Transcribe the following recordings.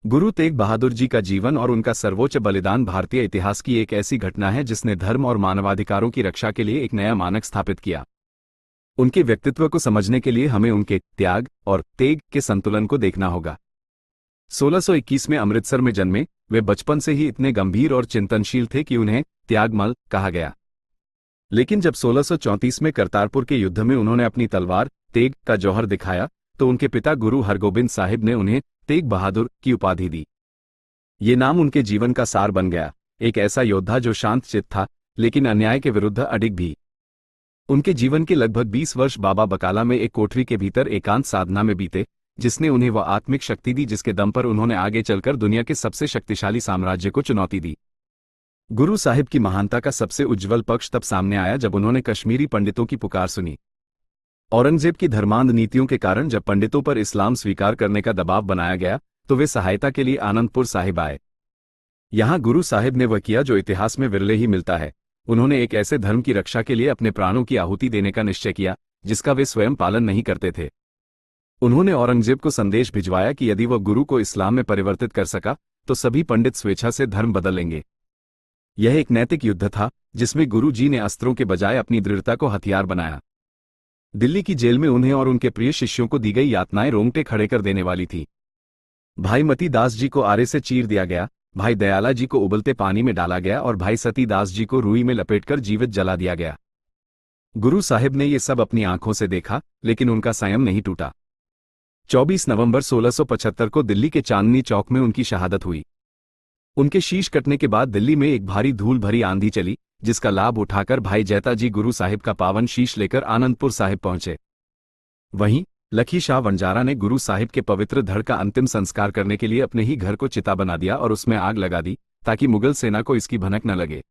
गुरु तेग बहादुर जी का जीवन और उनका सर्वोच्च बलिदान भारतीय इतिहास की एक ऐसी घटना है जिसने धर्म और मानवाधिकारों की रक्षा के लिए एक नया मानक स्थापित किया। उनके व्यक्तित्व को समझने के लिए हमें उनके त्याग और तेग के संतुलन को देखना होगा। 1621 में अमृतसर में जन्मे, वे बचपन से ही इतने गंभीर और चिंतनशील थे कि उन्हें त्यागमल कहा गया। लेकिन जब 1634 में करतारपुर के युद्ध में उन्होंने अपनी तलवार तेग का जौहर दिखाया, तो उनके पिता गुरु हरगोबिंद साहिब ने उन्हें तेग बहादुर की उपाधि दी। ये नाम उनके जीवन का सार बन गया, एक ऐसा योद्धा जो शांत चित्त था लेकिन अन्याय के विरुद्ध अडिग भी। उनके जीवन के लगभग 20 वर्ष बाबा बकाला में एक कोठरी के भीतर एकांत साधना में बीते, जिसने उन्हें वह आत्मिक शक्ति दी जिसके दम पर उन्होंने आगे चलकर दुनिया के सबसे शक्तिशाली साम्राज्य को चुनौती दी। गुरु साहिब की महानता का सबसे उज्ज्वल पक्ष तब सामने आया जब उन्होंने कश्मीरी पंडितों की पुकार सुनी। औरंगजेब की धर्मांध नीतियों के कारण जब पंडितों पर इस्लाम स्वीकार करने का दबाव बनाया गया, तो वे सहायता के लिए आनंदपुर साहिब आए। यहां गुरु साहिब ने वह किया जो इतिहास में विरले ही मिलता है। उन्होंने एक ऐसे धर्म की रक्षा के लिए अपने प्राणों की आहुति देने का निश्चय किया जिसका वे स्वयं पालन नहीं करते थे। उन्होंने औरंगजेब को संदेश भिजवाया कि यदि वह गुरु को इस्लाम में परिवर्तित कर सका तो सभी पंडित स्वेच्छा से धर्म बदल लेंगे। यह एक नैतिक युद्ध था जिसमें गुरु जी ने अस्त्रों के बजाय अपनी दृढ़ता को हथियार बनाया। दिल्ली की जेल में उन्हें और उनके प्रिय शिष्यों को दी गई यातनाएं रोंगटे खड़े कर देने वाली थी। भाई मती दास जी को आरे से चीर दिया गया, भाई दयाला जी को उबलते पानी में डाला गया और भाई सती दास जी को रुई में लपेटकर जीवित जला दिया गया। गुरु साहिब ने ये सब अपनी आंखों से देखा, लेकिन उनका संयम नहीं टूटा। 24 नवंबर 1675 को दिल्ली के चांदनी चौक में उनकी शहादत हुई। उनके शीश कटने के बाद दिल्ली में एक भारी धूल भरी आंधी चली, जिसका लाभ उठाकर भाई जैता जी गुरु साहिब का पावन शीश लेकर आनंदपुर साहिब पहुंचे। वहीं लखी शाह वंजारा ने गुरु साहिब के पवित्र धड़ का अंतिम संस्कार करने के लिए अपने ही घर को चिता बना दिया और उसमें आग लगा दी ताकि मुगल सेना को इसकी भनक न लगे।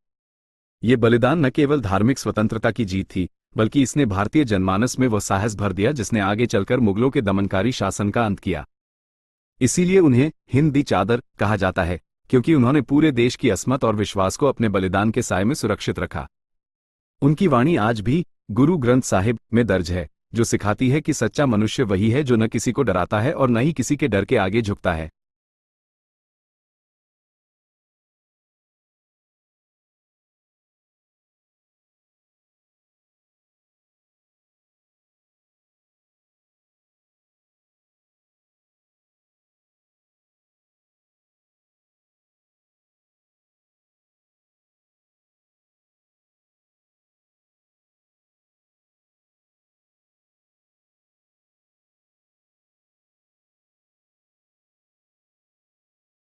ये बलिदान न केवल धार्मिक स्वतंत्रता की जीत थी, बल्कि इसने भारतीय जनमानस में वह साहस भर दिया जिसने आगे चलकर मुगलों के दमनकारी शासन का अंत किया। इसीलिए उन्हें हिंद दी चादर कहा जाता है, क्योंकि उन्होंने पूरे देश की अस्मत और विश्वास को अपने बलिदान के साए में सुरक्षित रखा। उनकी वाणी आज भी गुरु ग्रंथ साहिब में दर्ज है, जो सिखाती है कि सच्चा मनुष्य वही है जो न किसी को डराता है और न ही किसी के डर के आगे झुकता है।